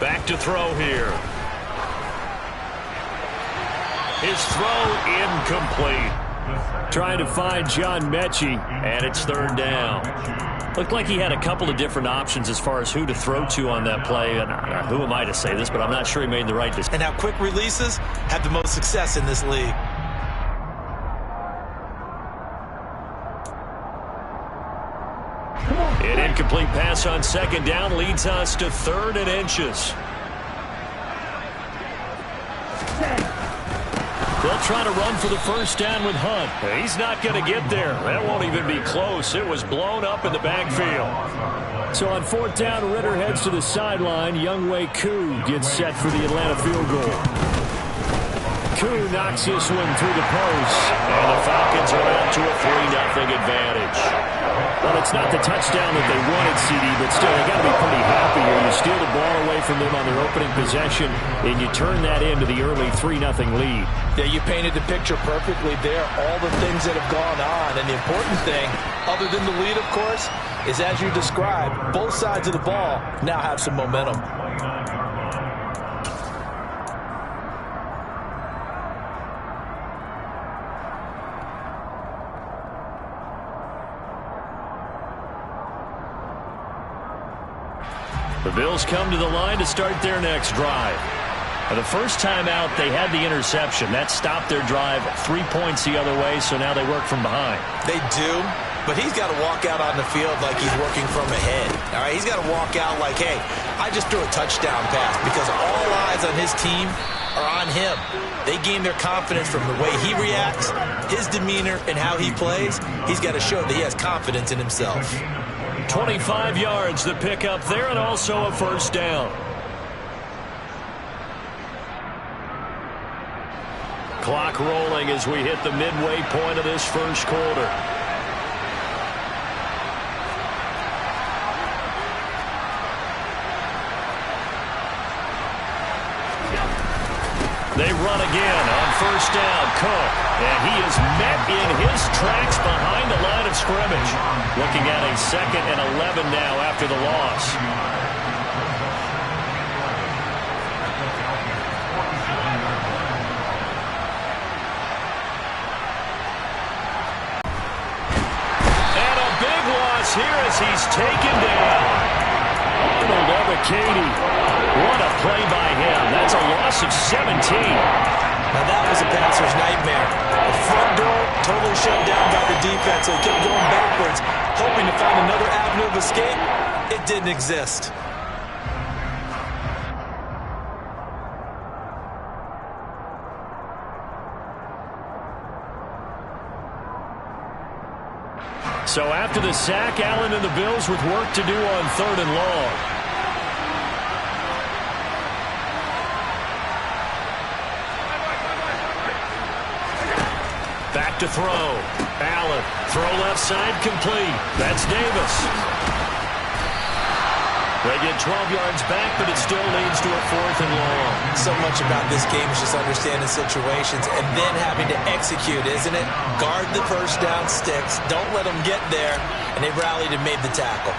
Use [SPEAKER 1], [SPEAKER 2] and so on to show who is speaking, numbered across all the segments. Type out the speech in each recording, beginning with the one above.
[SPEAKER 1] Back to throw here. His throw incomplete. Trying to find John Mechie, and it's third down. Looked like he had a couple of different options as far as who to throw to on that play. And who am I to say this, but I'm not sure he made the right decision.
[SPEAKER 2] And how quick releases have the most success in this league.
[SPEAKER 1] An incomplete pass on second down leads us to 3rd and inches. They'll try to run for the first down with Hunt. He's not going to get there. That won't even be close. It was blown up in the backfield. So on 4th down, Ritter heads to the sideline. Younghoe Koo gets set for the Atlanta field goal. Koo knocks this one through the post, and the Falcons are out to a 3-0 advantage. Well, it's not the touchdown that they wanted, CD, but still, they got to be pretty happy here. You steal the ball away from them on their opening possession, and you turn that into the early 3-0 lead.
[SPEAKER 2] Yeah, you painted the picture perfectly there. All the things that have gone on, and the important thing, other than the lead, of course, is as you described, both sides of the ball now have some momentum.
[SPEAKER 1] The Bills come to the line to start their next drive. The first time out, they had the interception. That stopped their drive 3 points the other way, so now they work from behind.
[SPEAKER 2] They do, but he's got to walk out on the field like he's working from ahead. All right, he's got to walk out like, hey, I just threw a touchdown pass, because all eyes on his team are on him. They gain their confidence from the way he reacts, his demeanor, and how he plays. He's got to show that he has confidence in himself.
[SPEAKER 1] 25 yards the pickup there, and also a first down. Clock rolling as we hit the midway point of this first quarter. They run again on first down. Cook, and he is met in his tracks behind the line of scrimmage. Looking at a 2nd and 11 now after the loss. And a big loss here as he's taken down. Arnold Ebiketie. What a play by him. That's a loss of 17.
[SPEAKER 2] Now that was a passer's nightmare. The front door totally shut down by the defense, so he kept going backwards, hoping to find another avenue of escape. It didn't exist.
[SPEAKER 1] So after the sack, Allen and the Bills with work to do on 3rd and long. Back to throw. Allen. Throw left side complete. That's Davis. They get 12 yards back, but it still leads to a 4th and long.
[SPEAKER 2] So much about this game is just understanding situations and then having to execute, isn't it? Guard the first down sticks. Don't let them get there. And they rallied and made the tackle.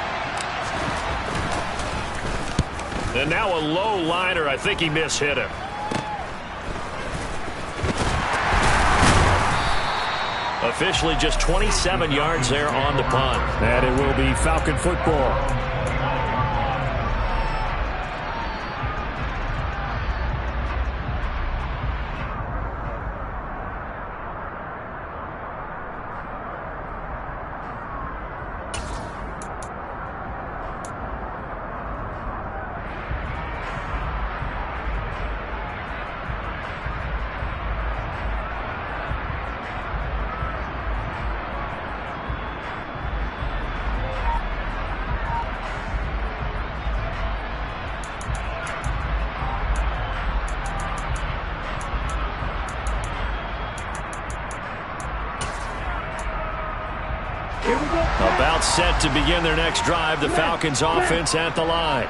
[SPEAKER 1] And now a low liner. I think he mishit him. Officially just 27 yards there on the punt. And it will be Falcon football. About set to begin their next drive, the Falcons offense at the line.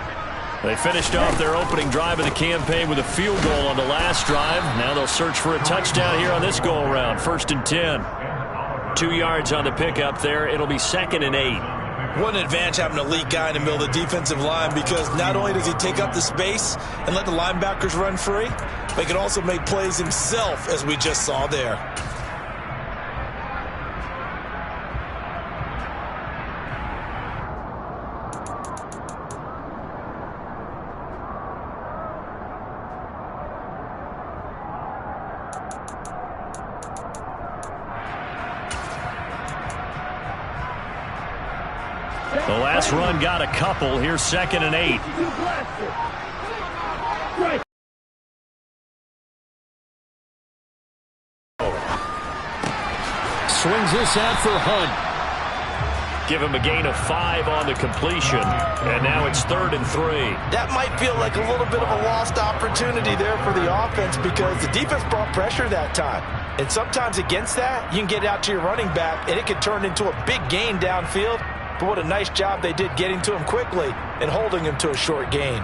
[SPEAKER 1] They finished off their opening drive of the campaign with a field goal on the last drive. Now they'll search for a touchdown here on this go-around. 1st and 10. 2 yards on the pickup there. It'll be 2nd and 8.
[SPEAKER 2] What an advantage having an elite guy in the middle of the defensive line, because not only does he take up the space and let the linebackers run free, but he can also make plays himself, as we just saw there.
[SPEAKER 1] The last run got a couple. Here's 2nd and 8.
[SPEAKER 3] Swings this out for Hunt.
[SPEAKER 1] Give him a gain of 5 on the completion. And now it's 3rd and 3.
[SPEAKER 2] That might feel like a little bit of a lost opportunity there for the offense, because the defense brought pressure that time. And sometimes against that, you can get out to your running back, and it can turn into a big gain downfield. But what a nice job they did getting to him quickly and holding him to a short gain.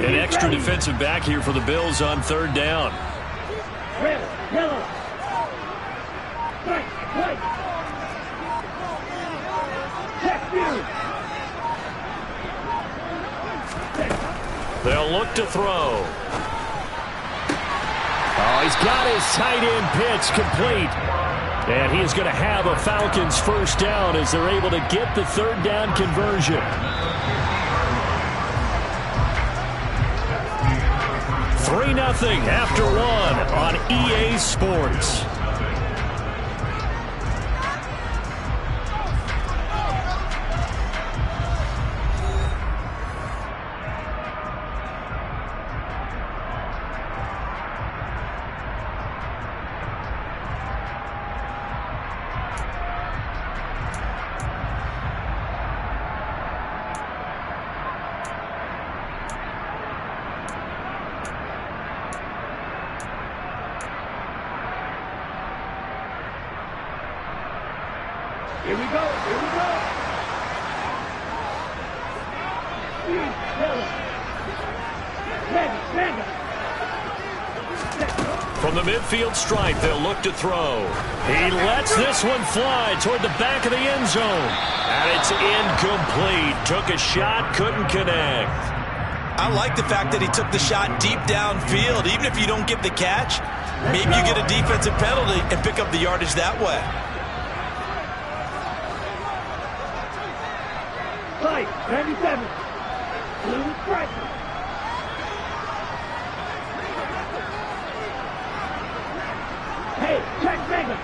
[SPEAKER 1] An extra defensive back here for the Bills on 3rd down.
[SPEAKER 4] Red, yellow. White, white. Check you.
[SPEAKER 1] They'll look to throw. Oh, he's got his tight end pitch complete. And he is going to have a Falcons 1st down as they're able to get the 3rd down conversion. 3-0 after 1 on EA Sports.
[SPEAKER 4] Here we go, here we go. Yellow. Red, red.
[SPEAKER 1] From the midfield stripe, they'll look to throw. He lets this one fly toward the back of the end zone. And it's incomplete. Took a shot, couldn't connect.
[SPEAKER 2] I like the fact that he took the shot deep downfield. Even if you don't get the catch, maybe you get a defensive penalty and pick up the yardage that way.
[SPEAKER 4] Fight, 97. Blue stripe. Hey, check Vega.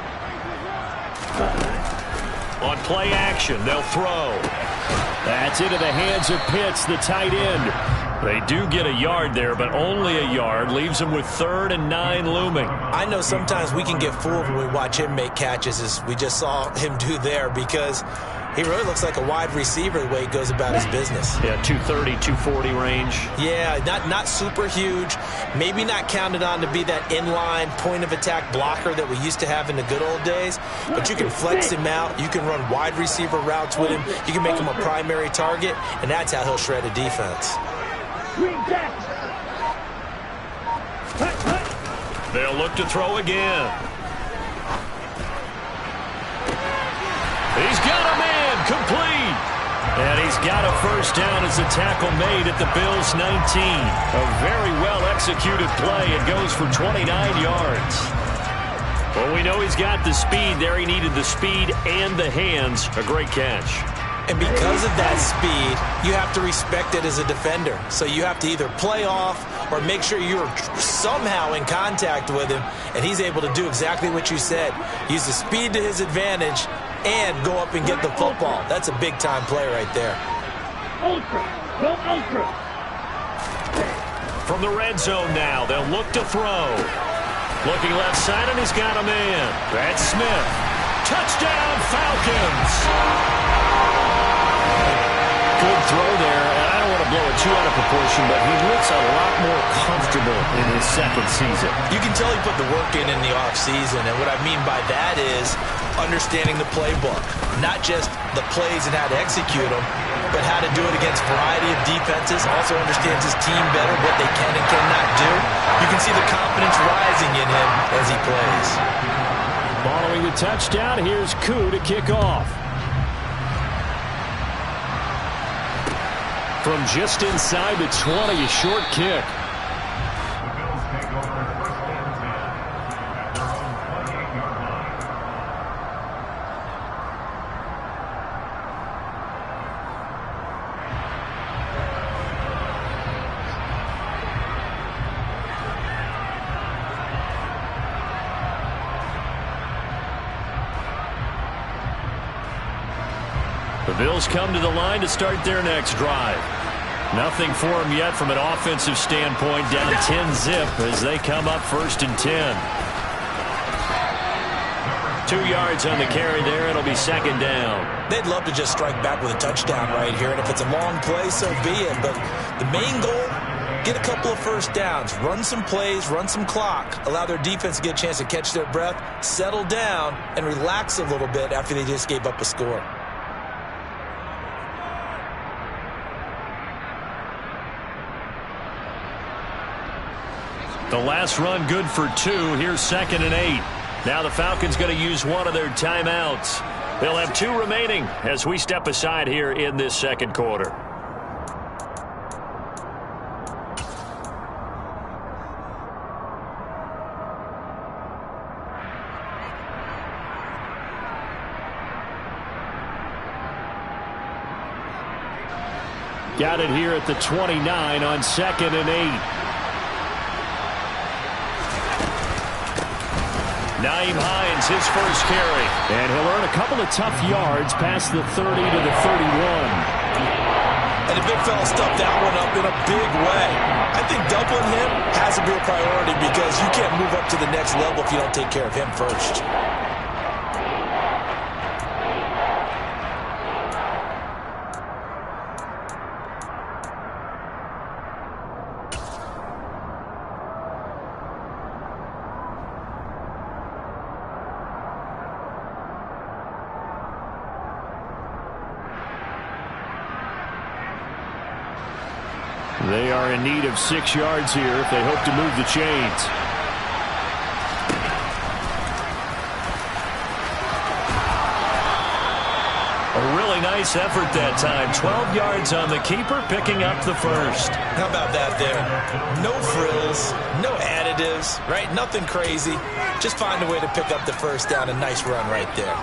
[SPEAKER 1] On play action, they'll throw. That's into the hands of Pitts, the tight end. They do get a yard there, but only a yard. Leaves them with 3rd and 9 looming.
[SPEAKER 2] I know sometimes we can get fooled when we watch him make catches, as we just saw him do there, because he really looks like a wide receiver the way he goes about his business.
[SPEAKER 1] Yeah, 230, 240 range.
[SPEAKER 2] Yeah, not super huge. Maybe not counted on to be that inline point-of-attack blocker that we used to have in the good old days. But you can flex him out. You can run wide receiver routes with him. You can make him a primary target, and that's how he'll shred a defense.
[SPEAKER 4] Green jack.
[SPEAKER 1] They'll look to throw again. He's got a man complete. And he's got a 1st down as the tackle made at the Bills' 19. A very well-executed play. It goes for 29 yards. Well, we know he's got the speed there. He needed the speed and the hands. A great catch.
[SPEAKER 2] And because of that speed, you have to respect it as a defender. So you have to either play off or make sure you're somehow in contact with him, and he's able to do exactly what you said. Use the speed to his advantage and go up and get the football. That's a big-time play right there.
[SPEAKER 4] Ultra. Go ultra.
[SPEAKER 1] From the red zone now, they'll look to throw. Looking left side, and he's got a man. That's Smith. Touchdown, Falcons. Good throw there, and I don't want to blow it too out of proportion, but he looks a lot more comfortable in his 2nd season.
[SPEAKER 2] You can tell he put the work in the offseason, and what I mean by that is understanding the playbook, not just the plays and how to execute them, but how to do it against a variety of defenses. Also understands his team better, what they can and cannot do. You can see the confidence rising in him as he plays.
[SPEAKER 1] Following the touchdown, here's Koo to kick off. From just inside the 20, a short kick. The Bills come to the line to start their next drive. Nothing for them yet from an offensive standpoint, down 10-zip as they come up 1st and 10. 2 yards on the carry there. It'll be 2nd down.
[SPEAKER 2] They'd love to just strike back with a touchdown right here, and if it's a long play, so be it. But the main goal, get a couple of first downs, run some plays, run some clock, allow their defense to get a chance to catch their breath, settle down, and relax a little bit after they just gave up a score.
[SPEAKER 1] The last run good for 2. Here's 2nd and 8. Now the Falcons going to use one of their timeouts. They'll have 2 remaining as we step aside here in this 2nd quarter. Got it here at the 29 on 2nd and 8. Naeem Hines, his first carry. And he'll earn a couple of tough yards past the 30 to the 31.
[SPEAKER 2] And the big fella stuffed that one up in a big way. I think doubling him has to be a priority because you can't move up to the next level if you don't take care of him first.
[SPEAKER 1] They are in need of 6 yards here if they hope to move the chains. A really nice effort that time. 12 yards on the keeper, picking up the first.
[SPEAKER 2] How about that there? No frills, no additives, right? Nothing crazy. Just find a way to pick up the first down. A nice run right there.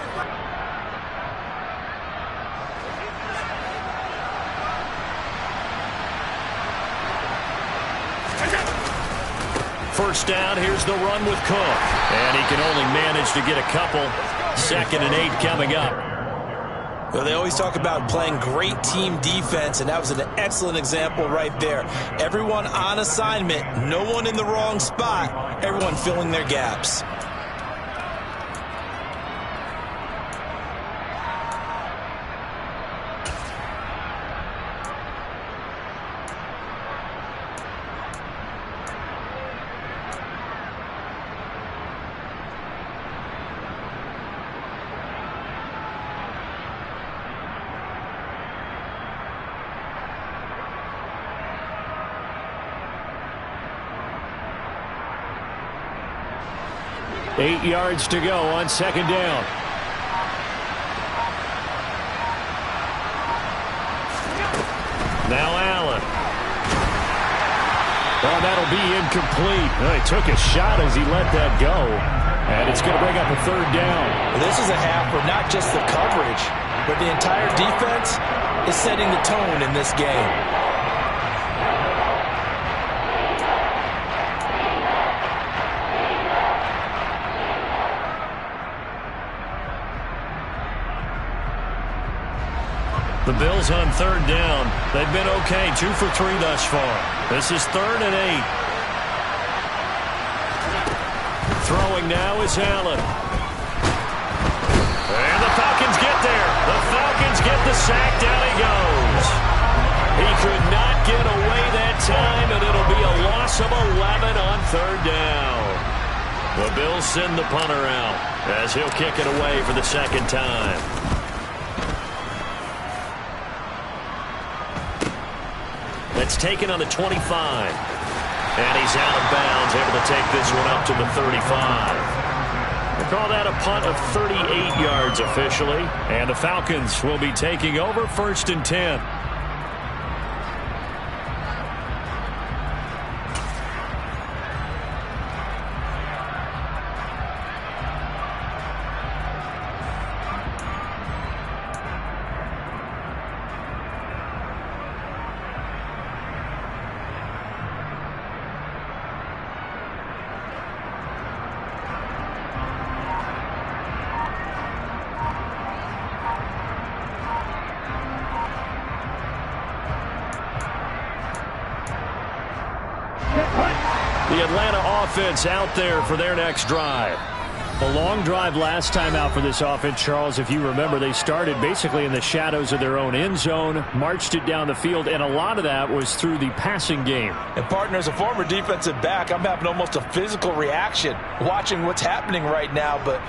[SPEAKER 1] First down, here's the run with Cook. And he can only manage to get a couple. 2nd and 8 coming up.
[SPEAKER 2] Well, they always talk about playing great team defense, and that was an excellent example right there. Everyone on assignment, no one in the wrong spot, everyone filling their gaps.
[SPEAKER 1] Eight yards to go on 2nd down. Now Allen. Oh, that'll be incomplete. He took a shot as he let that go. And it's going to bring up a 3rd down.
[SPEAKER 2] Well, this is a half where not just the coverage, but the entire defense is setting the tone in this game.
[SPEAKER 1] The Bills on 3rd down. They've been okay, 2 for 3 thus far. This is 3rd and 8. Throwing now is Allen. And the Falcons get there. The Falcons get the sack. Down he goes. He could not get away that time, and it'll be a loss of 11 on 3rd down. The Bills send the punter out as he'll kick it away for the 2nd time. It's taken on the 25. And he's out of bounds, able to take this one up to the 35. We'll call that a punt of 38 yards officially. And the Falcons will be taking over 1st and 10. The Atlanta offense out there for their next drive. A long drive last time out for this offense, Charles. If you remember, they started basically in the shadows of their own end zone, marched it down the field, and a lot of that was through the passing game.
[SPEAKER 2] And, partner, as a former defensive back, I'm having almost a physical reaction watching what's happening right now. But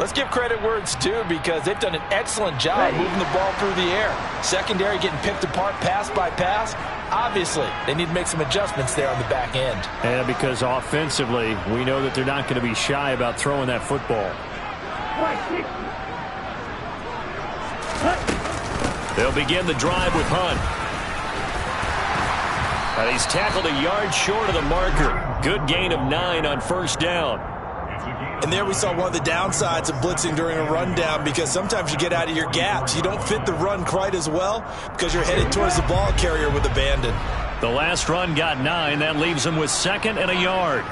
[SPEAKER 2] let's give credit where it's due, because they've done an excellent job moving the ball through the air. Secondary getting picked apart pass by pass. Obviously, they need to make some adjustments there on the back end.
[SPEAKER 1] And because offensively, we know that they're not going to be shy about throwing that football. They'll begin the drive with Hunt. And he's tackled a yard short of the marker. Good gain of 9 on 1st down.
[SPEAKER 2] And there we saw one of the downsides of blitzing during a rundown, because sometimes you get out of your gaps. You don't fit the run quite as well because you're headed towards the ball carrier with abandon.
[SPEAKER 1] The last run got 9. That leaves him with 2nd and a yard.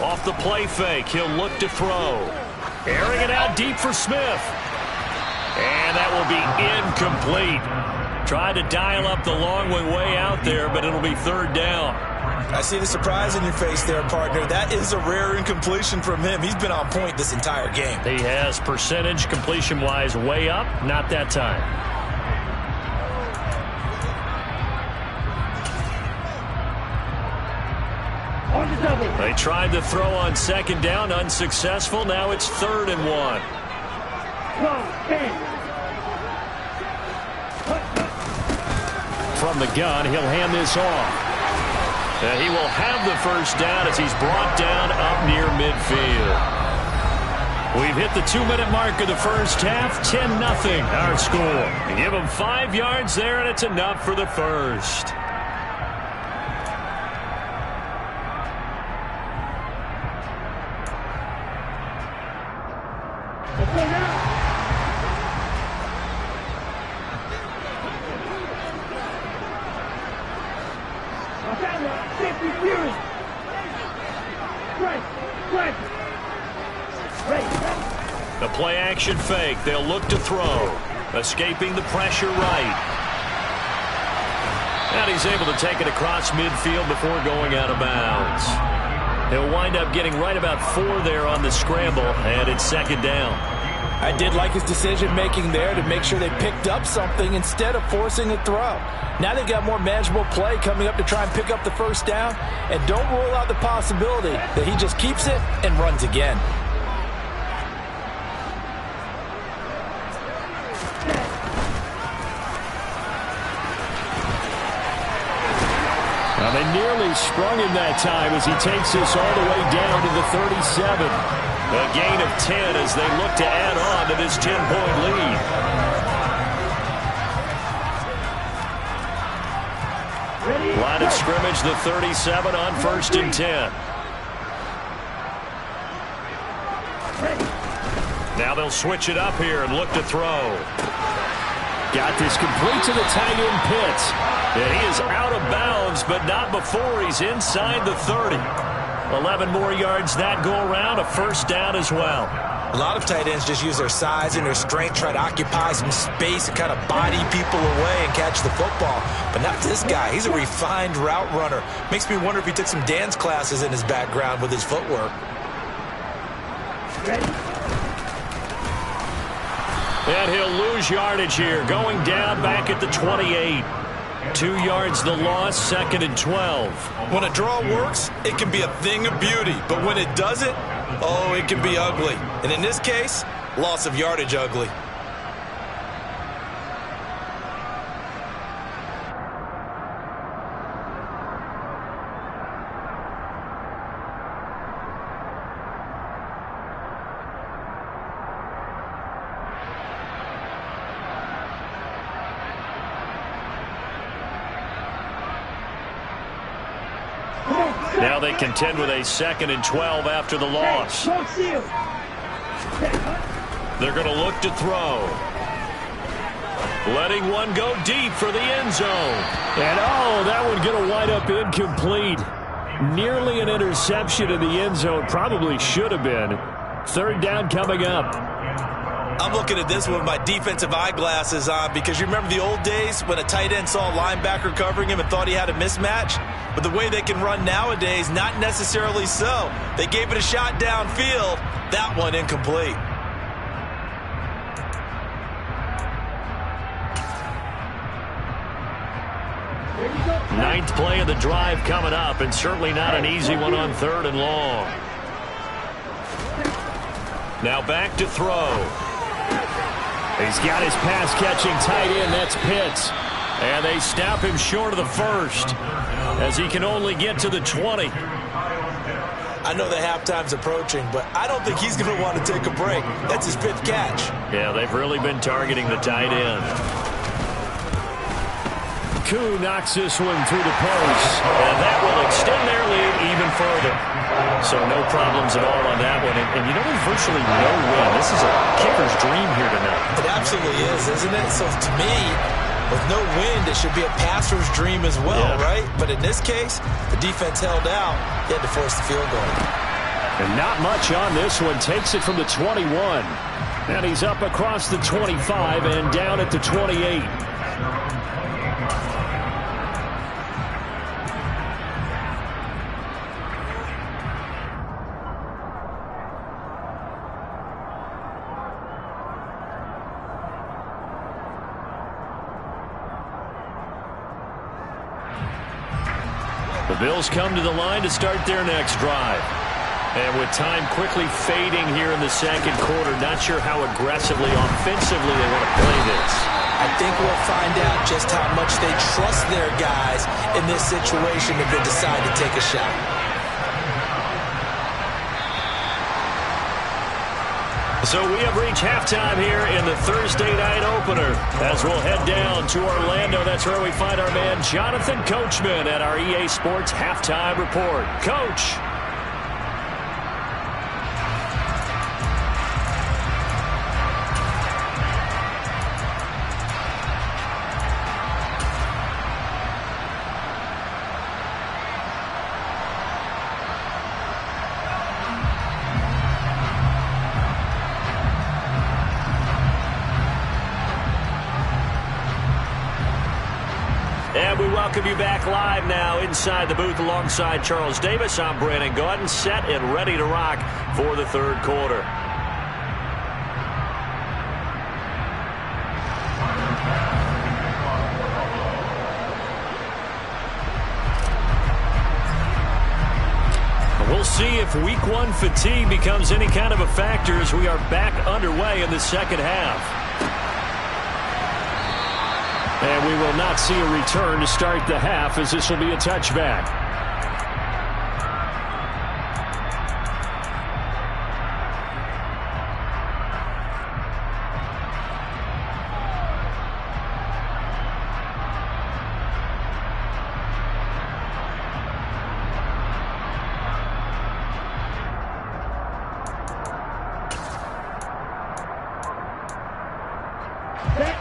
[SPEAKER 1] Off the play fake, he'll look to throw. Airing it out deep for Smith. And that will be incomplete. Tried to dial up the long way out there, but it'll be 3rd down.
[SPEAKER 2] I see the surprise in your face there, partner. That is a rare incompletion from him. He's been on point this entire game.
[SPEAKER 1] He has, percentage completion-wise way up. Not that time. They tried to throw on 2nd down, unsuccessful. Now it's 3rd and 1. From the gun, he'll hand this off. And he will have the 1st down as he's brought down up near midfield. We've hit the 2-minute mark of the 1st half. 10-0 our score. Give him 5 yards there, and it's enough for the 1st. The play-action fake. They'll look to throw. Escaping the pressure right. And he's able to take it across midfield before going out of bounds. He'll wind up getting right about 4 there on the scramble, and it's 2nd down.
[SPEAKER 2] I did like his decision-making there to make sure they picked up something instead of forcing a throw. Now they've got more manageable play coming up to try and pick up the 1st down, and don't rule out the possibility that he just keeps it and runs again.
[SPEAKER 1] Now they nearly sprung him that time as he takes this all the way down to the 37. A gain of 10 as they look to add on to this 10-point lead. Line of scrimmage, the 37 on 1st and 10. Now they'll switch it up here and look to throw. Got this complete to the tight end Pitts. And he is out of bounds, but not before he's inside the 30. 11 more yards that go around, a 1st down as well.
[SPEAKER 2] A lot of tight ends just use their size and their strength, try to occupy some space and kind of body people away and catch the football. But not this guy. He's a refined route runner. Makes me wonder if he took some dance classes in his background with his footwork.
[SPEAKER 1] And he'll lose yardage here, going down back at the 28. 2 yards the loss, 2nd and 12.
[SPEAKER 2] When a draw works, it can be a thing of beauty. But when it doesn't, oh, it can be ugly. And in this case, loss of yardage ugly.
[SPEAKER 1] Now they contend with a 2nd and 12 after the loss. They're going to look to throw. Letting one go deep for the end zone. And that one going to wind up incomplete. Nearly an interception in the end zone. Probably should have been. 3rd down coming up.
[SPEAKER 2] I'm looking at this one with my defensive eyeglasses on because you remember the old days when a tight end saw a linebacker covering him and thought he had a mismatch? But the way they can run nowadays, not necessarily so. They gave it a shot downfield. That one incomplete.
[SPEAKER 1] Ninth play of the drive coming up, and certainly not an easy one on 3rd and long. Now back to throw. He's got his pass-catching tight end. That's Pitts. And they stop him short of the 1st as he can only get to the 20.
[SPEAKER 2] I know the halftime's approaching, but I don't think he's going to want to take a break. That's his 5th catch.
[SPEAKER 1] Yeah, they've really been targeting the tight end. Koo knocks this one through the post, and that will extend their lead even further. So no problems at all on that one. And you know, there's virtually no win. This is a kicker's dream here tonight.
[SPEAKER 2] It absolutely is, isn't it? So to me, with no wind, it should be a passer's dream as well, right? But in this case, the defense held out. They had to force the field goal.
[SPEAKER 1] And not much on this one. Takes it from the 21. And he's up across the 25 and down at the 28. The Bills come to the line to start their next drive. And with time quickly fading here in the 2nd quarter, not sure how aggressively, offensively they want to play this.
[SPEAKER 2] I think we'll find out just how much they trust their guys in this situation if they decide to take a shot.
[SPEAKER 1] So we have reached halftime here in the Thursday night opener. As we'll head down to Orlando, that's where we find our man Jonathan Coachman at our EA Sports Halftime Report. Coach. And we welcome you back live now inside the booth alongside Charles Davis. I'm Brandon Gaudin, set and ready to rock for the 3rd quarter. We'll see if week 1 fatigue becomes any kind of a factor as we are back underway in the 2nd half. And we will not see a return to start the half, as this will be a touchback.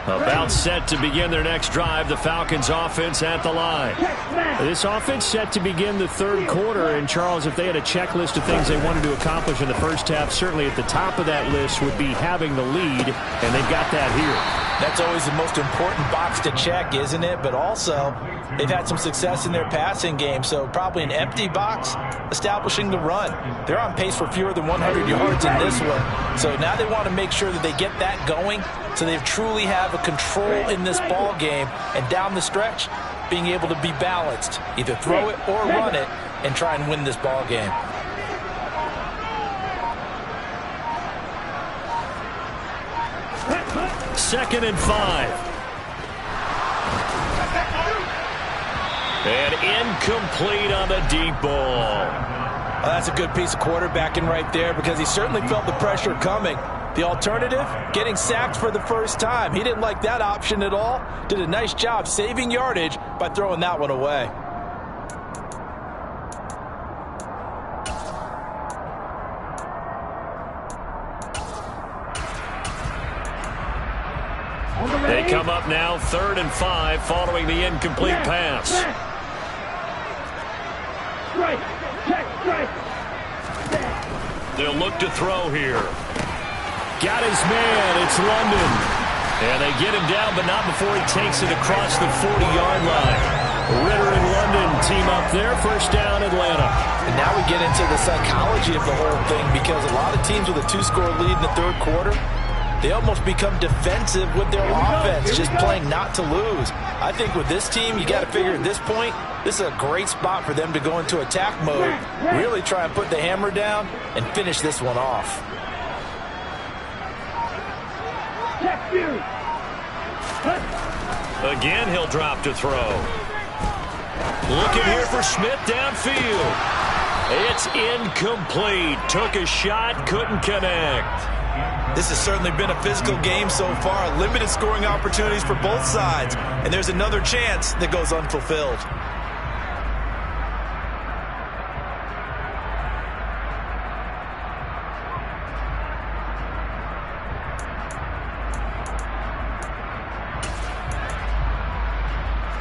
[SPEAKER 1] About set to begin their next drive, the Falcons offense at the line. This offense set to begin the 3rd quarter, and Charles, if they had a checklist of things they wanted to accomplish in the first half, certainly at the top of that list would be having the lead, and they've got that here.
[SPEAKER 2] That's always the most important box to check, isn't it? But also, they've had some success in their passing game, so probably an empty box establishing the run. They're on pace for fewer than 100 yards in this one. So now they want to make sure that they get that going so they truly have a control in this ball game, and down the stretch, being able to be balanced. Either throw it or run it and try and win this ball game.
[SPEAKER 1] Second and 5. And incomplete on the deep ball.
[SPEAKER 2] Well, that's a good piece of quarterbacking right there, because he certainly felt the pressure coming. The alternative, getting sacked for the first time. He didn't like that option at all. Did a nice job saving yardage by throwing that one away.
[SPEAKER 1] up now, 3rd and 5 following the incomplete pass.
[SPEAKER 4] Strike. Check. Strike.
[SPEAKER 1] They'll look to throw here. Got his man. It's London. And they get him down, but not before he takes it across the 40-yard line. Ritter and London team up there. First down, Atlanta.
[SPEAKER 2] And now we get into the psychology of the whole thing, because a lot of teams with a 2-score lead in the third quarter, they almost become defensive with their offense, just playing not to lose. I think with this team, you got to figure at this point, this is a great spot for them to go into attack mode, really try and put the hammer down and finish this one off.
[SPEAKER 1] Again, he'll drop to throw. Looking here for Smith downfield. It's incomplete. Took a shot, couldn't connect.
[SPEAKER 2] This has certainly been a physical game so far. Limited scoring opportunities for both sides. And there's another chance that goes unfulfilled.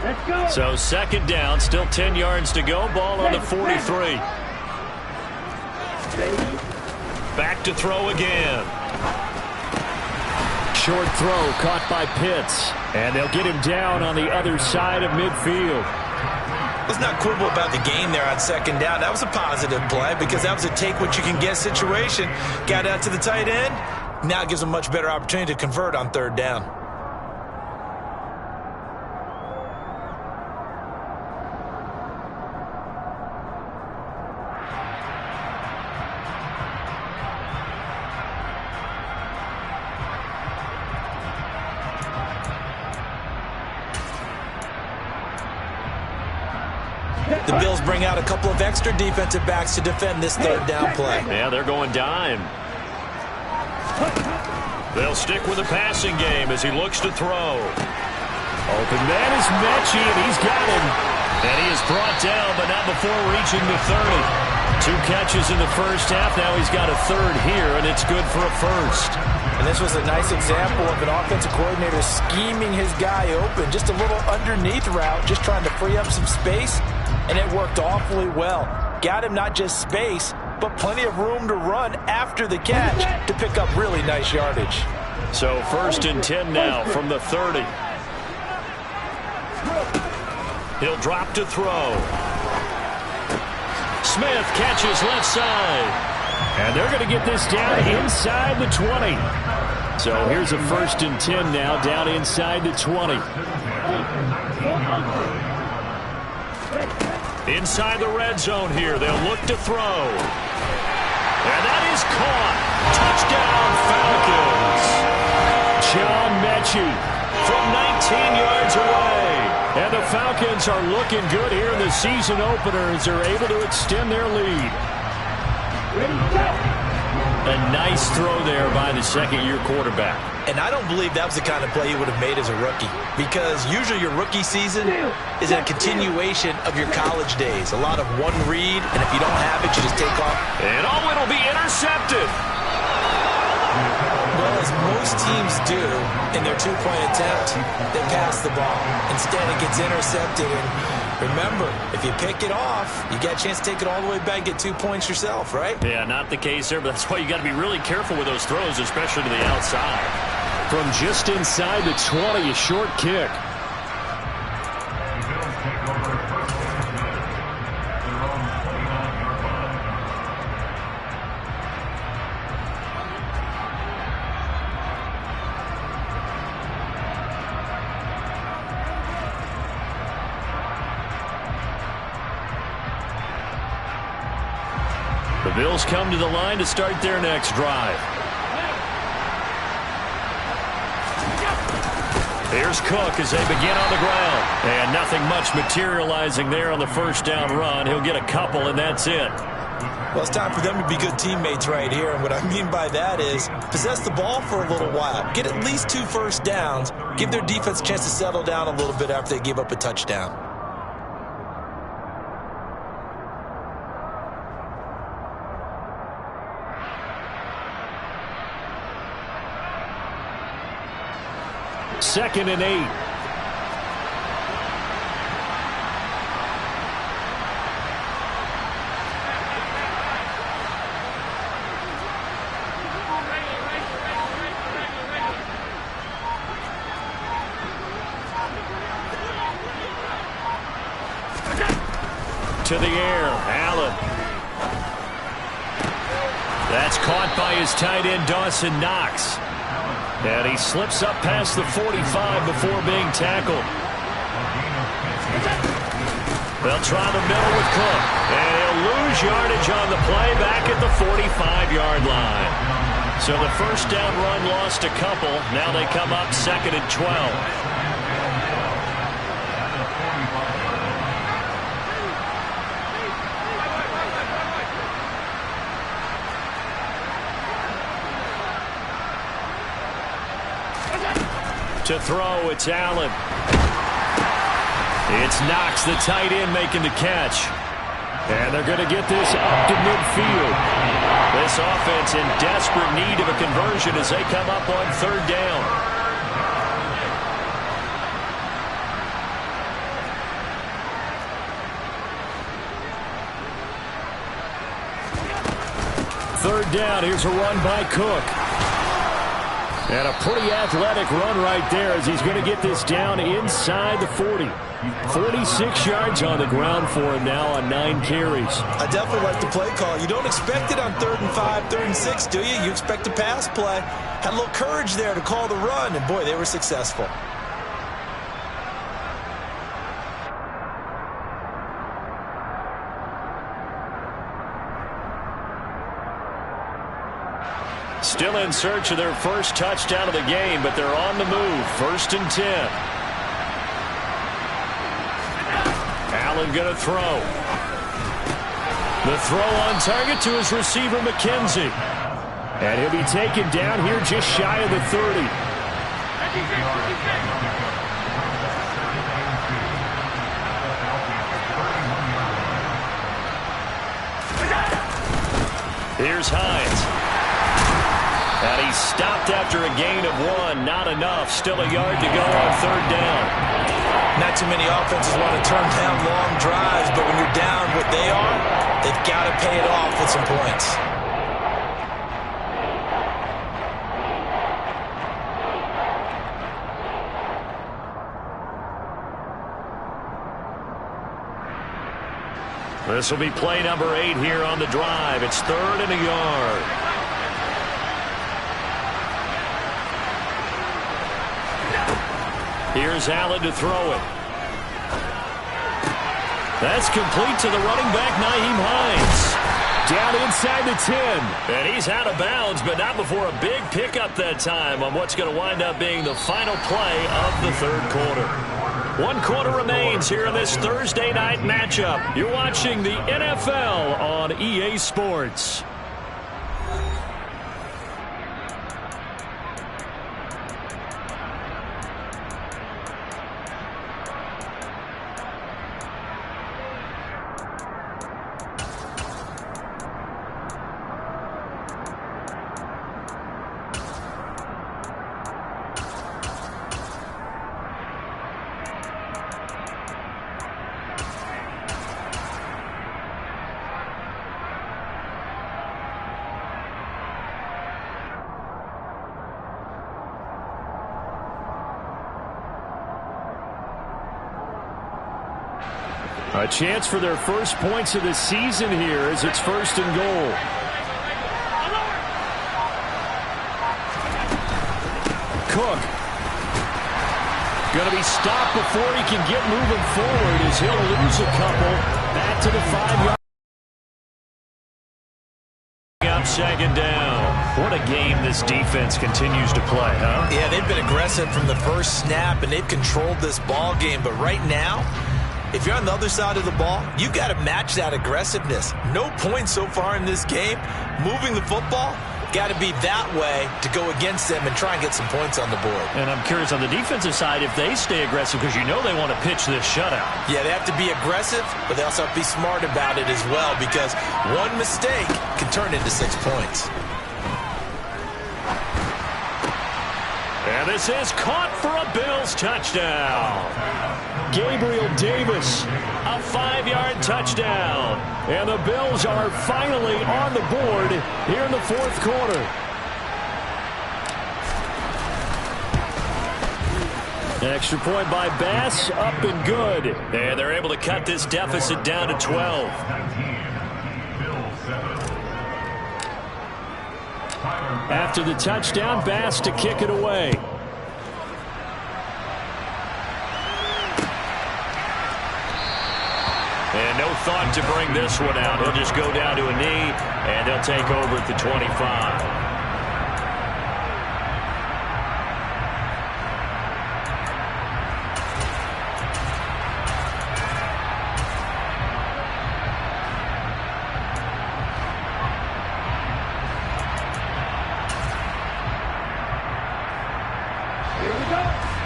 [SPEAKER 4] Let's go.
[SPEAKER 1] So 2nd down, still 10 yards to go. Ball on the 43. Back to throw again.
[SPEAKER 3] Short throw caught by Pitts. And they'll get him down on the other side of midfield.
[SPEAKER 2] Let's not quibble about the gain there on 2nd down. That was a positive play, because that was a take-what-you-can-get situation. Got out to the tight end. Now gives them a much better opportunity to convert on 3rd down. The Bills bring out a couple of extra defensive backs to defend this 3rd down play.
[SPEAKER 1] Yeah, they're going dime. They'll stick with the passing game as he looks to throw. Open man is Mechie, and he's got him. And he is brought down, but not before reaching the 30. 2 catches in the first half. Now he's got a 3rd here, and it's good for a 1st.
[SPEAKER 2] And this was a nice example of an offensive coordinator scheming his guy open. Just a little underneath route, just trying to free up some space. And it worked awfully well. Got him not just space, but plenty of room to run after the catch to pick up really nice yardage.
[SPEAKER 1] So 1st and 10 now from the 30. He'll drop to throw. Smith catches left side.
[SPEAKER 3] And they're going to get this down inside the 20. So here's a 1st and 10 now, down inside the 20.
[SPEAKER 1] Inside the red zone here. They'll look to throw. And that is caught. Touchdown, Falcons.
[SPEAKER 3] John Mechie
[SPEAKER 1] from 19 yards away. And the Falcons are looking good here in the season opener as they're able to extend their lead.
[SPEAKER 3] A nice throw there by the 2nd-year quarterback.
[SPEAKER 2] And I don't believe that was the kind of play he would have made as a rookie, because usually your rookie season is a continuation of your college days. A lot of one read, and if you don't have it, you just take off.
[SPEAKER 1] And it'll be intercepted.
[SPEAKER 2] Well, as most teams do in their 2-point attempt, they pass the ball. Instead, it gets intercepted. And remember, if you pick it off, you get a chance to take it all the way back, get 2 points yourself, right?
[SPEAKER 1] Yeah, not the case there, but that's why you got to be really careful with those throws, especially to the outside.
[SPEAKER 3] From just inside the 20, a short kick.
[SPEAKER 1] The Bills come to the line to start their next drive. Here's Cook as they begin on the ground. And nothing much materializing there on the 1st down run. He'll get a couple, and that's it.
[SPEAKER 2] Well, it's time for them to be good teammates right here. And what I mean by that is possess the ball for a little while. Get at least 2 first downs. Give their defense a chance to settle down a little bit after they give up a touchdown.
[SPEAKER 3] 2nd and 8. To the air, Allen. That's caught by his tight end, Dawson Knox. And he slips up past the 45 before being tackled. They'll try the middle with Cook. And he'll lose yardage on the play back at the 45-yard line. So the first down run lost a couple. Now they come up 2nd and 12. To throw, it's Allen. It's Knox, the tight end, making the catch. And they're going to get this up to midfield. This offense in desperate need of a conversion as they come up on 3rd down. Third down, here's a run by Cook. And a pretty athletic run right there as he's going to get this down inside the 40. 46 yards on the ground for him now on 9 carries.
[SPEAKER 2] I definitely like the play call. You don't expect it on 3rd and 5, 3rd and 6, do you? You expect a pass play. Had a little courage there to call the run, and boy, they were successful.
[SPEAKER 3] Still in search of their first touchdown of the game, but they're on the move. 1st and 10. Allen going to throw. The throw on target to his receiver, McKenzie. And he'll be taken down here just shy of the 30. Here's Hines. And he's stopped after a gain of 1. Not enough. Still a yard to go on 3rd down.
[SPEAKER 2] Not too many offenses want to turn down long drives, but when you're down what they are, they've got to pay it off with some points.
[SPEAKER 3] This will be play number 8 here on the drive. It's 3rd and a yard. Here's Allen to throw it. That's complete to the running back, Nyheim Hines. Down inside the 10. And he's out of bounds, but not before a big pickup that time on what's going to wind up being the final play of the 3rd quarter. 1 quarter remains here in this Thursday night matchup. You're watching the NFL on EA Sports. A chance for their first points of the season here as it's 1st and goal. Cook. Going to be stopped before he can get moving forward as he'll lose a couple. Back to the 5-yard. Up 2nd down. What a game this defense continues to play, huh?
[SPEAKER 2] Yeah, they've been aggressive from the first snap, and they've controlled this ball game. But right now, if you're on the other side of the ball, you've got to match that aggressiveness. No points so far in this game. Moving the football, got to be that way to go against them and try and get some points on the board.
[SPEAKER 3] And I'm curious on the defensive side if they stay aggressive because you know they want to pitch this shutout.
[SPEAKER 2] Yeah, they have to be aggressive, but they also have to be smart about it as well because one mistake can turn into 6 points.
[SPEAKER 3] And This is caught for a Bills touchdown. Gabriel Davis, a 5-yard touchdown. And the Bills are finally on the board here in the fourth quarter. Extra point by Bass, up and good. And they're able to cut this deficit down to 12. After the touchdown, Bass to kick it away. And no thought to bring this one out. He'll just go down to a knee, and they'll take over at the 25.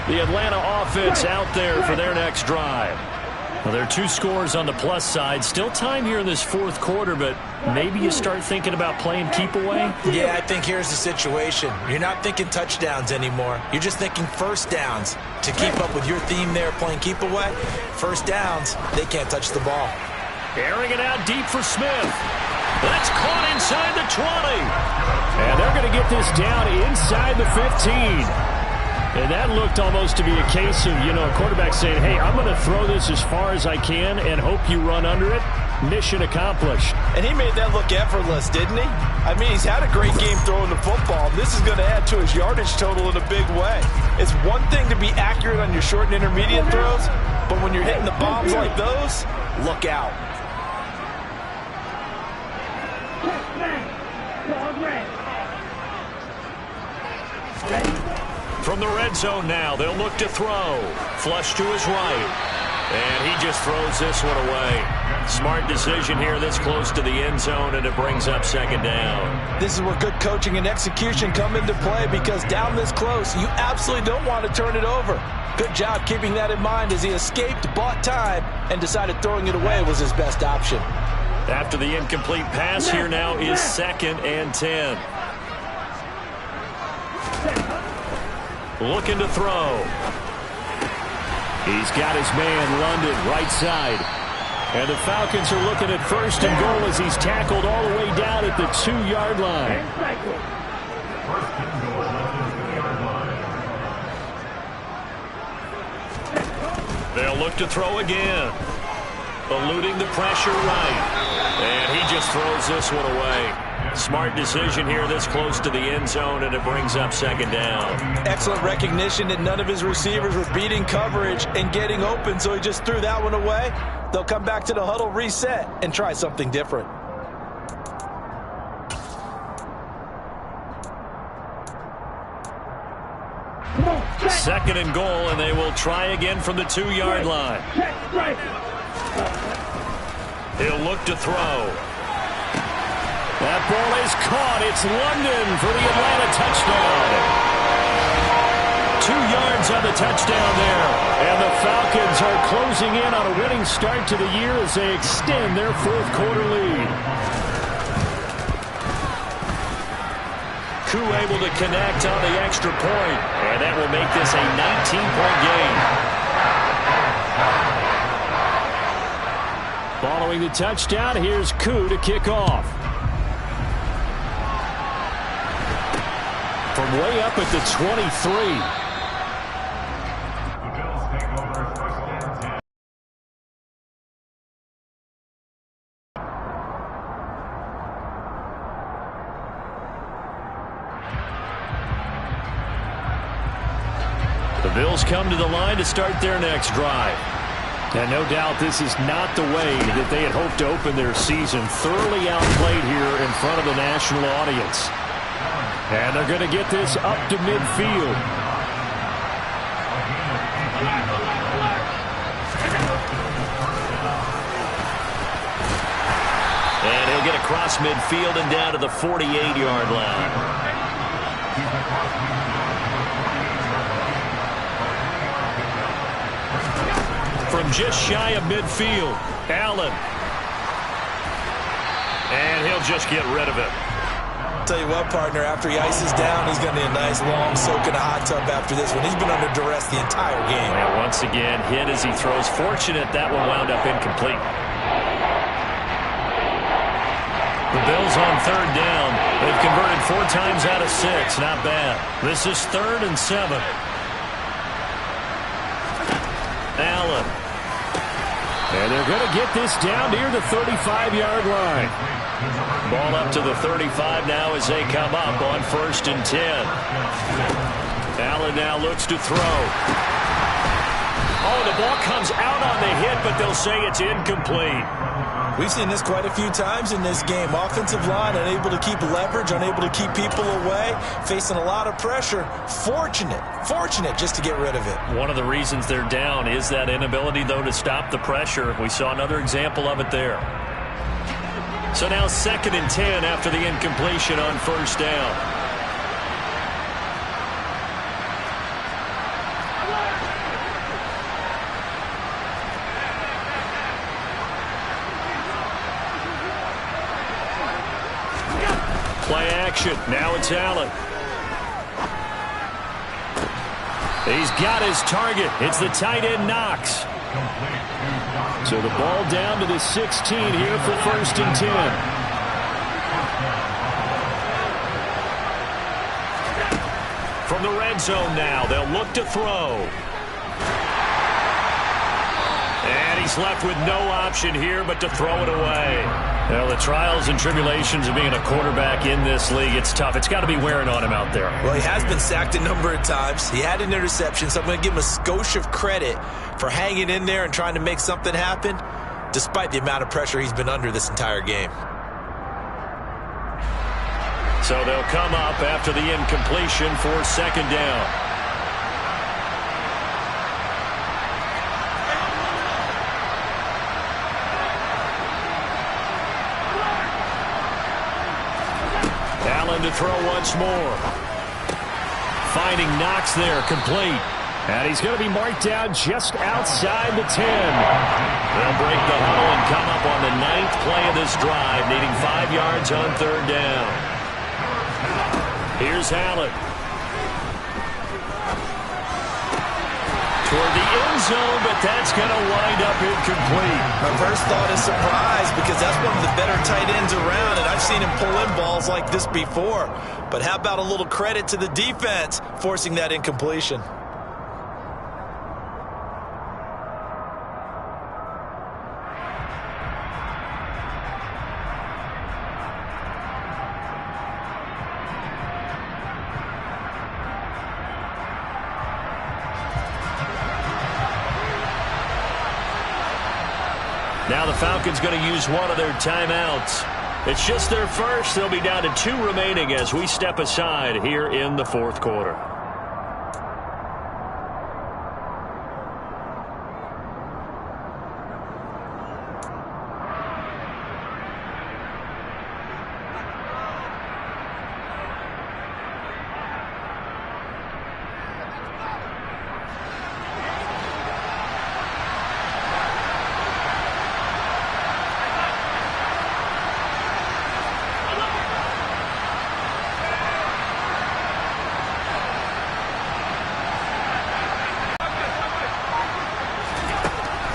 [SPEAKER 3] The Atlanta offense out there for their next drive. Well, there are 2 scores on the plus side. Still time here in this fourth quarter, but maybe you start thinking about playing keep away?
[SPEAKER 2] Yeah, I think here's the situation. You're not thinking touchdowns anymore. You're just thinking first downs. To keep up with your theme there, playing keep away, first downs, they can't touch the ball.
[SPEAKER 3] Airing it out deep for Smith. That's caught inside the 20. And they're going to get this down inside the 15. And that looked almost to be a case of, a quarterback saying, hey, I'm going to throw this as far as I can and hope you run under it. Mission accomplished.
[SPEAKER 2] And he made that look effortless, didn't he? I mean, he's had a great game throwing the football. This is going to add to his yardage total in a big way. It's one thing to be accurate on your short and intermediate throws, but when you're hitting the bombs like those, look out.
[SPEAKER 3] From the red zone now, they'll look to throw. Flush to his right. And he just throws this one away. Smart decision here this close to the end zone, and it brings up second down.
[SPEAKER 2] This is where good coaching and execution come into play, because down this close, you absolutely don't want to turn it over. Good job keeping that in mind as he escaped, bought time, and decided throwing it away was his best option.
[SPEAKER 3] After the incomplete pass, here now is 2nd and 10. Looking to throw. He's got his man, London, right side. And the Falcons are looking at 1st and goal as he's tackled all the way down at the 2-yard line. They'll look to throw again. Eluding the pressure right. And he just throws this one away. Smart decision here this close to the end zone, and it brings up second down.
[SPEAKER 2] Excellent recognition that none of his receivers were beating coverage and getting open, so he just threw that one away. They'll come back to the huddle, reset, and try something different.
[SPEAKER 3] Second and goal, and they will try again from the 2-yard line. He'll look to throw. That ball is caught. It's London for the Atlanta touchdown. 2 yards on the touchdown there. And the Falcons are closing in on a winning start to the year as they extend their fourth quarter lead. Koo able to connect on the extra point. And that will make this a 19-point game. Following the touchdown, here's Koo to kick off. From way up at the 23. The Bills come to the line to start their next drive. And no doubt this is not the way that they had hoped to open their season. Thoroughly outplayed here in front of the national audience. And they're going to get this up to midfield. And he'll get across midfield and down to the 48-yard line. From just shy of midfield, Allen. And he'll just get rid of it.
[SPEAKER 2] tell you what, partner, after he ices down, he's going to need a nice long soak in a hot tub after this one. He's been under duress the entire game.
[SPEAKER 3] And once again, hit as he throws. Fortunate that one wound up incomplete. The Bills on third down. They've converted 4 times out of 6. Not bad. This is 3rd and 7. Allen. And they're going to get this down near the 35-yard line. Ball up to the 35 now as they come up on 1st and 10. Allen now looks to throw. Oh, the ball comes out on the hit, but they'll say it's incomplete.
[SPEAKER 2] We've seen this quite a few times in this game. Offensive line unable to keep leverage, unable to keep people away, facing a lot of pressure. Fortunate just to get rid of it.
[SPEAKER 3] One of the reasons they're down is that inability, though, to stop the pressure. We saw another example of it there. So now 2nd and 10 after the incompletion on 1st down. Play action. Now it's Allen. He's got his target. It's the tight end, Knox. So the ball down to the 16 here for 1st and 10. From the red zone now, they'll look to throw. And he's left with no option here but to throw it away. Well, the trials and tribulations of being a quarterback in this league, it's tough. It's got to be wearing on him out there.
[SPEAKER 2] Well, he has been sacked a number of times. He had an interception, so I'm going to give him a skosh of credit for hanging in there and trying to make something happen, despite the amount of pressure he's been under this entire game.
[SPEAKER 3] So they'll come up after the incompletion for 2nd down. Allen to throw once more. Finding Knox there, complete. And he's going to be marked down just outside the 10. They'll break the huddle and come up on the 9th play of this drive, needing 5 yards on 3rd down. Here's Allen. Toward the end zone, but that's going to wind up incomplete.
[SPEAKER 2] My first thought is surprise, because that's one of the better tight ends around, and I've seen him pull in balls like this before. But how about a little credit to the defense forcing that incompletion?
[SPEAKER 3] Now the Falcons going to use one of their timeouts. It's just their first. They'll be down to 2 remaining as we step aside here in the 4th quarter.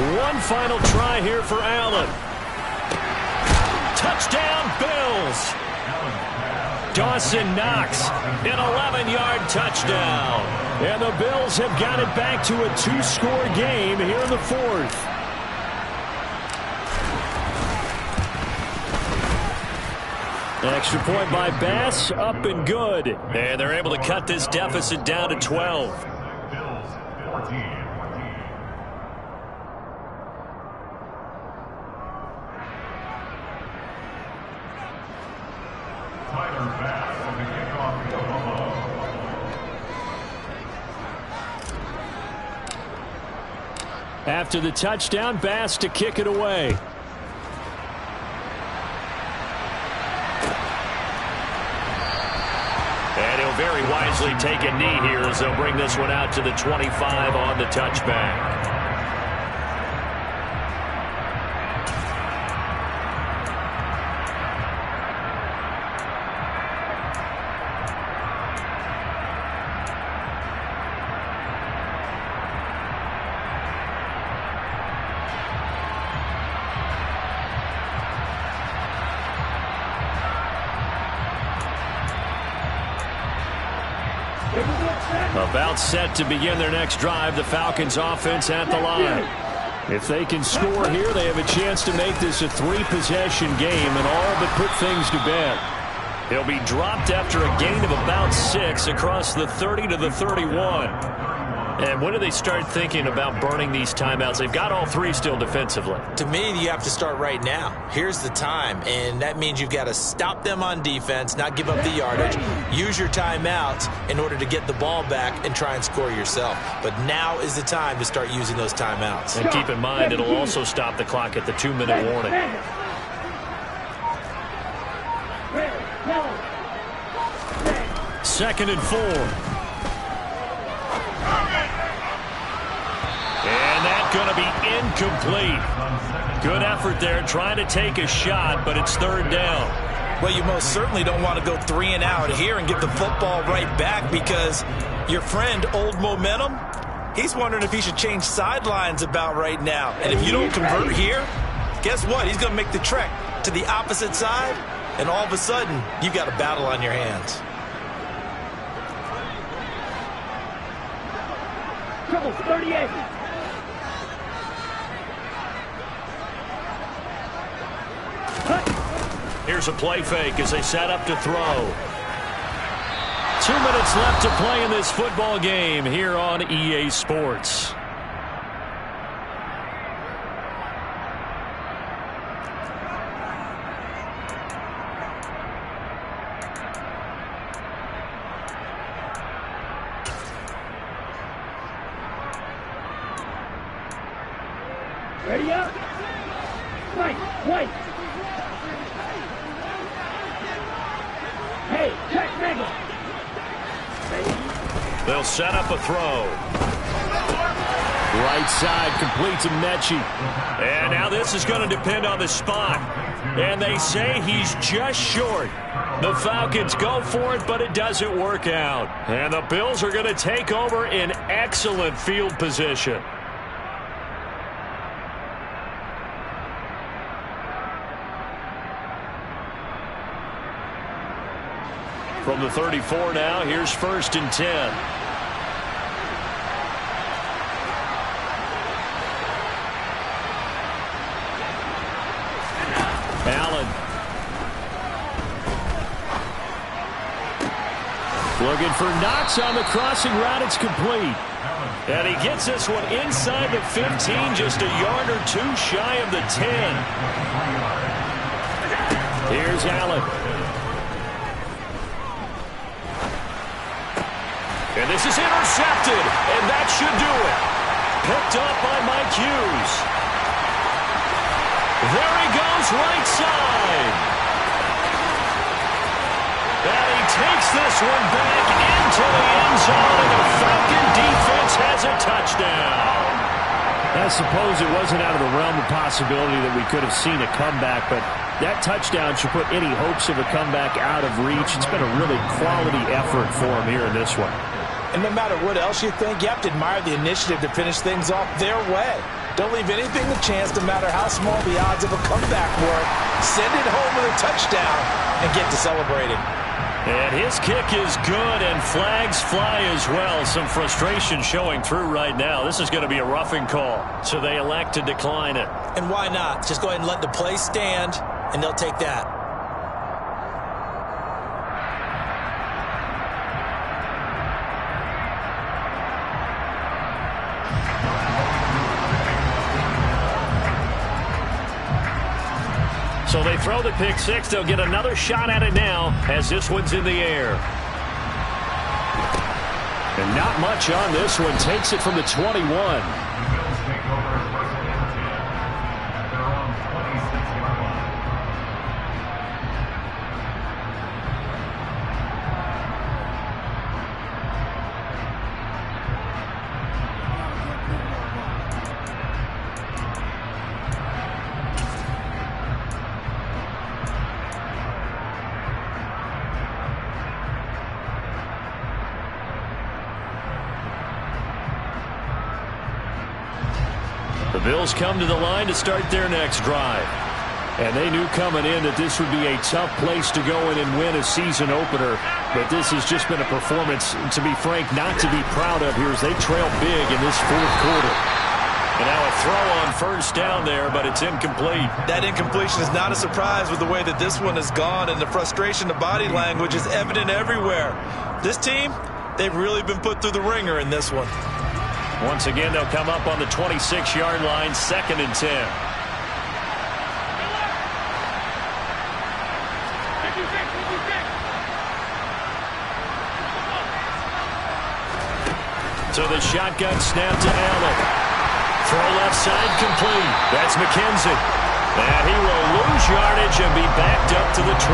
[SPEAKER 3] One final try here for Allen. Touchdown, Bills. Dawson Knox, an 11-yard touchdown. And the Bills have got it back to a 2-score game here in the 4th. Extra point by Bass, up and good. And they're able to cut this deficit down to 12. After the touchdown, Bass to kick it away. And he'll very wisely take a knee here as they'll bring this one out to the 25 on the touchback. About set to begin their next drive, the Falcons offense at the line. If they can score here, they have a chance to make this a 3-possession game and all but put things to bed. He'll be dropped after a gain of about 6 across the 30 to the 31. And when do they start thinking about burning these timeouts? They've got all 3 still defensively.
[SPEAKER 2] To me, you have to start right now. Here's the time, and that means you've got to stop them on defense, not give up the yardage, use your timeouts in order to get the ball back and try and score yourself. But now is the time to start using those timeouts.
[SPEAKER 3] And keep in mind, it'll also stop the clock at the 2-minute warning. Second and 4. And that's going to be incomplete. Good effort there trying to take a shot, but it's 3rd down.
[SPEAKER 2] Well, you most certainly don't want to go 3 and out here and give the football right back because your friend, Old Momentum, he's wondering if he should change sidelines about right now. And if you don't convert here, guess what? He's going to make the trek to the opposite side, and all of a sudden, you've got a battle on your hands.
[SPEAKER 4] Trouble 38.
[SPEAKER 3] Here's a play fake as they set up to throw. 2 minutes left to play in this football game here on EA Sports.
[SPEAKER 4] Ready up. Right, white. Hey, check Mega.
[SPEAKER 3] They'll set up a throw. Right side complete to Mechie. And now this is going to depend on the spot. And they say he's just short. The Falcons go for it, but it doesn't work out. And the Bills are going to take over in excellent field position. From the 34 now, here's 1st and 10. Allen. Looking for Knox on the crossing route. It's complete. And he gets this one inside the 15, just a yard or 2 shy of the 10. Here's Allen. And this is intercepted, and that should do it. Picked up by Mike Hughes. There he goes, right side. And he takes this one back into the end zone, and the Falcon defense has a touchdown. I suppose it wasn't out of the realm of possibility that we could have seen a comeback, but that touchdown should put any hopes of a comeback out of reach. It's been a really quality effort for him here in this one.
[SPEAKER 2] And no matter what else you think, you have to admire the initiative to finish things off their way. Don't leave anything to chance, no matter how small the odds of a comeback were. Send it home with a touchdown and get to celebrating.
[SPEAKER 3] And his kick is good, and flags fly as well. Some frustration showing through right now. This is going to be a roughing call, so they elect to decline it.
[SPEAKER 2] And why not? Just go ahead and let the play stand, and they'll take that.
[SPEAKER 3] So they throw the pick six. They'll get another shot at it now as this one's in the air. And not much on this one. Takes it from the 21. The Bills come to the line to start their next drive. And they knew coming in that this would be a tough place to go in and win a season opener. But this has just been a performance, to be frank, not to be proud of here as they trail big in this fourth quarter. And now a throw on first down there, but it's incomplete.
[SPEAKER 2] That incompletion is not a surprise with the way that this one has gone, and the frustration, the body language is evident everywhere. This team, they've really been put through the ringer in this one.
[SPEAKER 3] Once again, they'll come up on the 26-yard line, 2nd and 10. So the shotgun snap to Allen. Throw left side complete. That's McKenzie. And he will lose yardage and be backed up to the 24.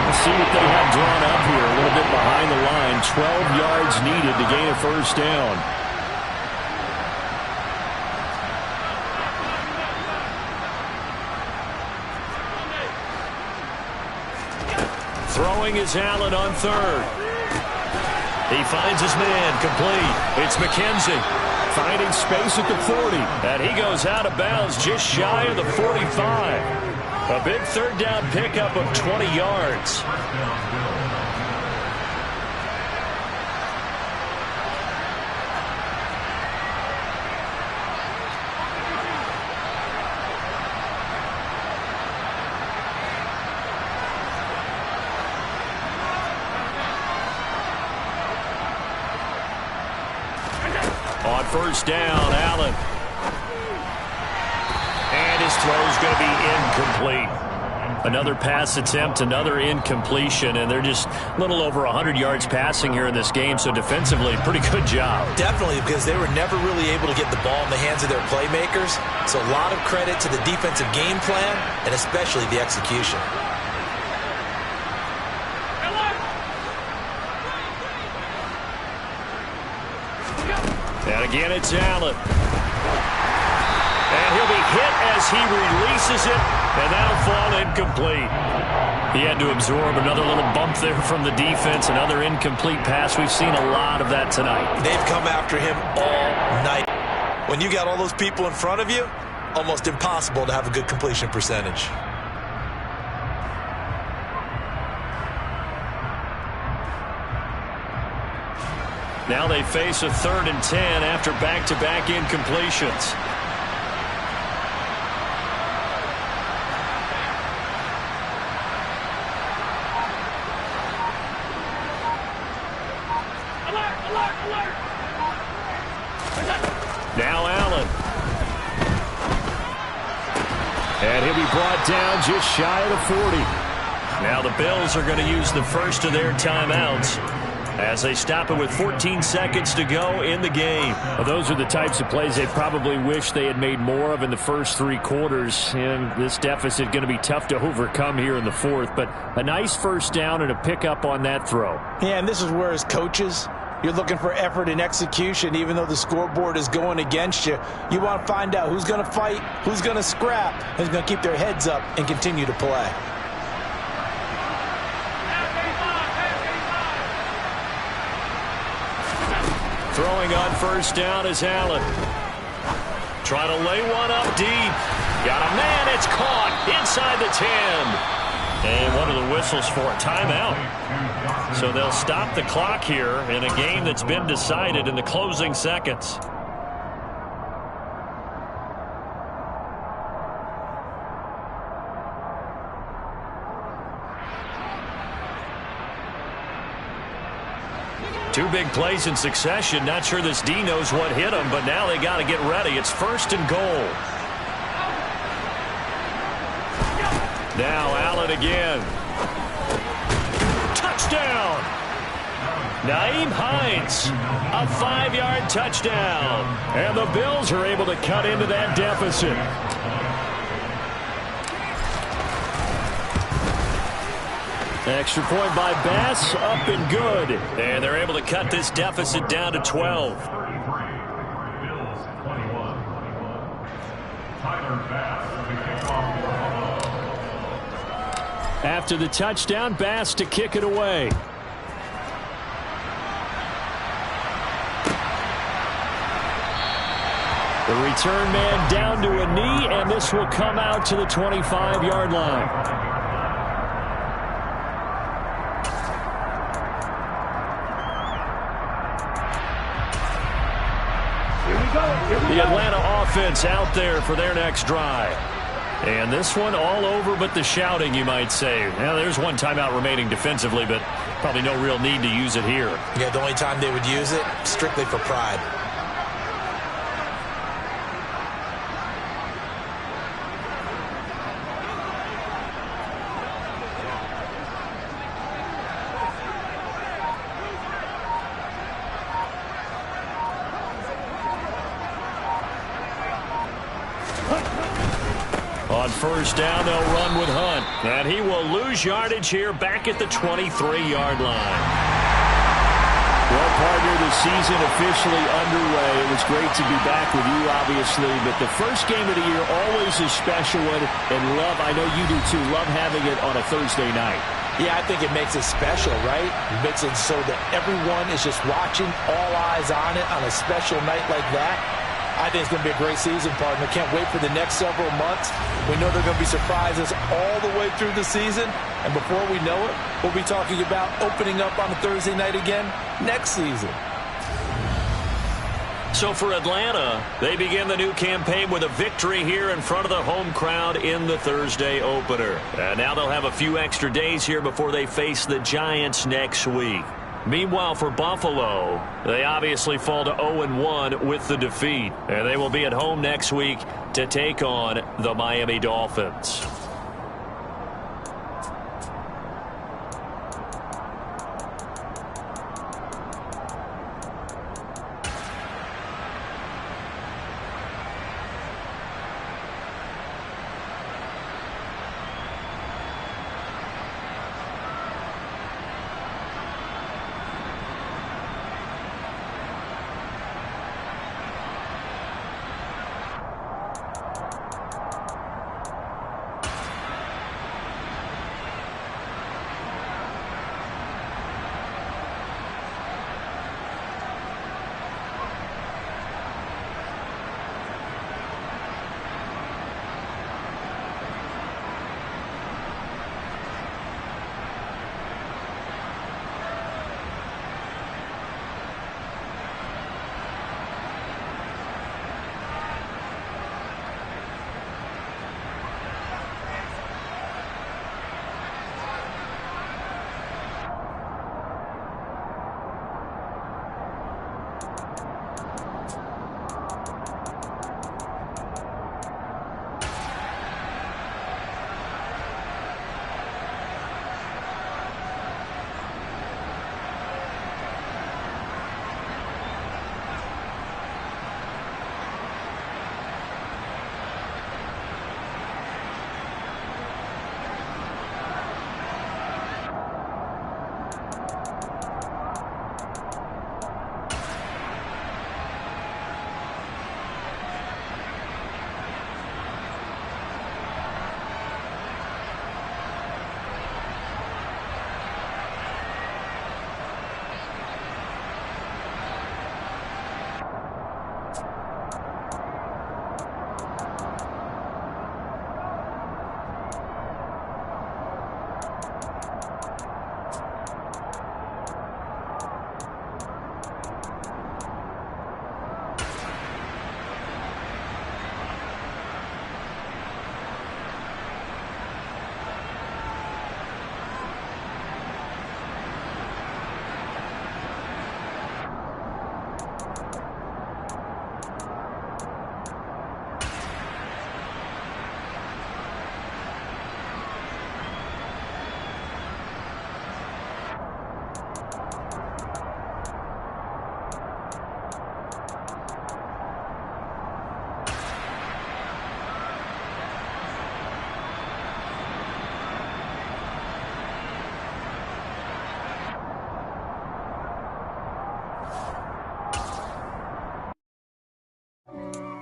[SPEAKER 3] Let's see what they have drawn up here. A little bit behind the line. 12 yards needed to gain a first down. Throwing is Allen on 3rd. He finds his man, complete. It's McKenzie finding space at the 40. And he goes out of bounds just shy of the 45. A big 3rd down pickup of 20 yards. On first down, Allen. And his throw's going to be incomplete. Another pass attempt, another incompletion, and they're just a little over 100 yards passing here in this game, so defensively, pretty good job.
[SPEAKER 2] Definitely, because they were never really able to get the ball in the hands of their playmakers, so a lot of credit to the defensive game plan, and especially the execution.
[SPEAKER 3] And again, it's Allen. And he'll be hit as he releases it, and that'll fall incomplete. He had to absorb another little bump there from the defense, another incomplete pass. We've seen a lot of that tonight.
[SPEAKER 2] They've come after him all night. When you got all those people in front of you, almost impossible to have a good completion percentage.
[SPEAKER 3] Now they face a 3rd and 10 after back-to-back incompletions. Now Allen. And he'll be brought down just shy of the 40. Now the Bills are going to use the first of their timeouts as they stop it with 14 seconds to go in the game. Well, those are the types of plays they probably wish they had made more of in the first 3 quarters. And this deficit going to be tough to overcome here in the 4th. But a nice first down and a pickup on that throw.
[SPEAKER 5] Yeah, and this is where as coaches, you're looking for effort and execution. Even though the scoreboard is going against you, you want to find out who's going to fight, who's going to scrap, who's going to keep their heads up and continue to play.
[SPEAKER 3] Throwing on first down is Allen. Trying to lay one up deep. Got a man. It's caught inside the 10. And one of the whistles for a timeout. So they'll stop the clock here in a game that's been decided in the closing seconds. Two big plays in succession. Not sure this D knows what hit him, but now they got to get ready. It's 1st and goal. Now Allen again. Touchdown! Nyheim Hines, a 5-yard touchdown. And the Bills are able to cut into that deficit. Extra point by Bass, up and good. And they're able to cut this deficit down to 12. After the touchdown, Bass to kick it away. The return man down to a knee, and this will come out to the 25-yard line. The Atlanta offense out there for their next drive. And this one all over but the shouting, you might say. Now, there's one timeout remaining defensively, but probably no real need to use it here.
[SPEAKER 2] Yeah, the only time they would use it, strictly for pride.
[SPEAKER 3] On first down, they'll run with Hunt. And he will lose yardage here back at the 23-yard line.
[SPEAKER 1] Well, partner, the season officially underway. It was great to be back with you, obviously, but the first game of the year always a special one, and I know you do too, love having it on a Thursday night.
[SPEAKER 5] Yeah, I think it makes it special, right? It makes it so that everyone is just watching, all eyes on it on a special night like that. I think it's going to be a great season, partner. Can't wait for the next several months. We know there are going to be surprises all the way through the season. And before we know it, we'll be talking about opening up on a Thursday night again next season.
[SPEAKER 3] So for Atlanta, they begin the new campaign with a victory here in front of the home crowd in the Thursday opener. And now they'll have a few extra days here before they face the Giants next week. Meanwhile, for Buffalo, they obviously fall to 0-1 with the defeat. And they will be at home next week to take on the Miami Dolphins.